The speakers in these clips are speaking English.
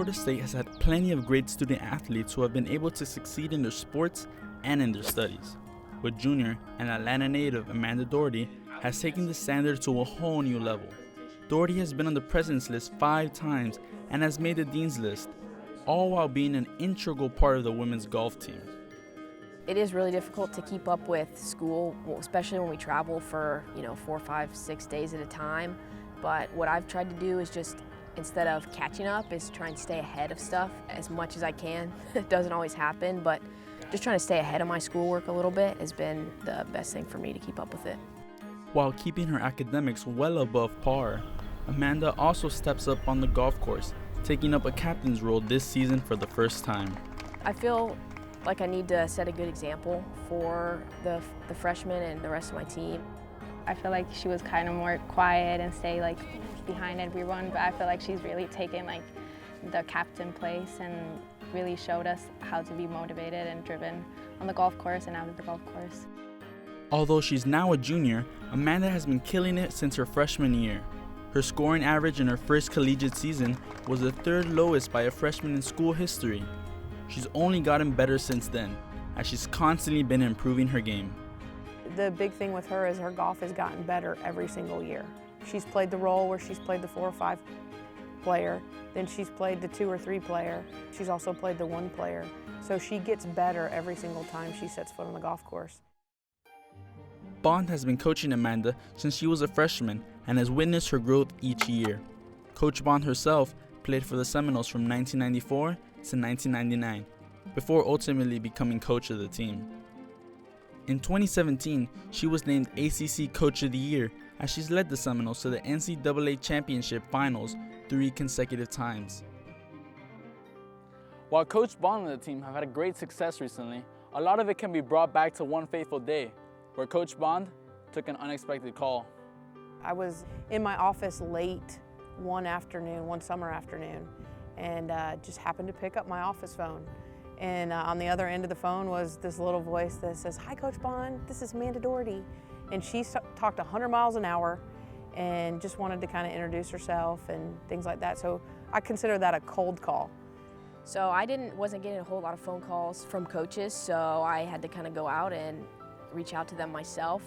Florida State has had plenty of great student athletes who have been able to succeed in their sports and in their studies. With junior and Atlanta native Amanda Doherty has taken the standard to a whole new level. Doherty has been on the president's list 5 times and has made the dean's list, all while being an integral part of the women's golf team. It is really difficult to keep up with school, especially when we travel for 4, 5, 6 days at a time. But what I've tried to do is just, instead of catching up, is try and stay ahead of stuff as much as I can. It doesn't always happen, but just trying to stay ahead of my schoolwork a little bit has been the best thing for me to keep up with it. While keeping her academics well above par, Amanda also steps up on the golf course, taking up a captain's role this season for the first time. I feel like I need to set a good example for the freshmen and the rest of my team. I feel like she was kind of more quiet and stay behind everyone, but I feel like she's really taken the captain place and really showed us how to be motivated and driven on the golf course and out of the golf course. Although she's now a junior, Amanda has been killing it since her freshman year. Her scoring average in her first collegiate season was the 3rd lowest by a freshman in school history. She's only gotten better since then, as she's constantly been improving her game. The big thing with her is her golf has gotten better every single year. She's played the role where she's played the 4 or 5 player, then she's played the 2 or 3 player. She's also played the 1 player. So she gets better every single time she sets foot on the golf course. Bond has been coaching Amanda since she was a freshman and has witnessed her growth each year. Coach Bond herself played for the Seminoles from 1994 to 1999, before ultimately becoming coach of the team. In 2017, she was named ACC Coach of the Year as she's led the Seminoles to the NCAA Championship Finals 3 consecutive times. While Coach Bond and the team have had a great success recently, a lot of it can be brought back to one fateful day, where Coach Bond took an unexpected call. I was in my office late one summer afternoon, and just happened to pick up my office phone. And on the other end of the phone was this little voice that says, "Hi, Coach Bond, this is Amanda Doherty." And she talked 100 miles an hour and just wanted to kind of introduce herself and things like that. So I consider that a cold call. So I wasn't getting a whole lot of phone calls from coaches, so I had to kind of go out and reach out to them myself.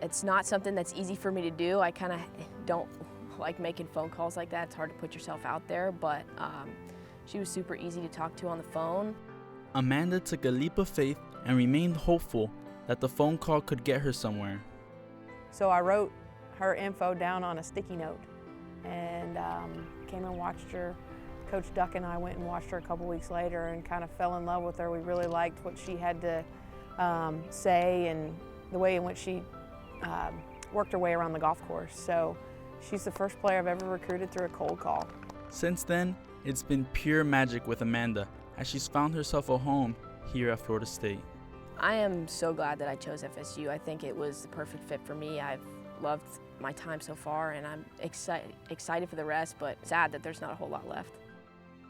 It's not something that's easy for me to do. I kind of don't like making phone calls like that. It's hard to put yourself out there, but she was super easy to talk to on the phone. Amanda took a leap of faith and remained hopeful that the phone call could get her somewhere. So I wrote her info down on a sticky note and came and watched her. Coach Duck and I went and watched her a couple weeks later and kind of fell in love with her. We really liked what she had to say and the way in which she worked her way around the golf course. So she's the first player I've ever recruited through a cold call. Since then, it's been pure magic with Amanda as she's found herself a home here at Florida State. I am so glad that I chose FSU. I think it was the perfect fit for me. I've loved my time so far, and I'm excited for the rest, but sad that there's not a whole lot left.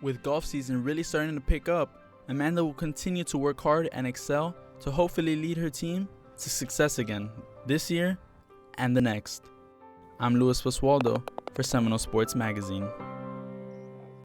With golf season really starting to pick up, Amanda will continue to work hard and excel to hopefully lead her team to success again this year and the next. I'm Basualdo for Seminole Sports Magazine.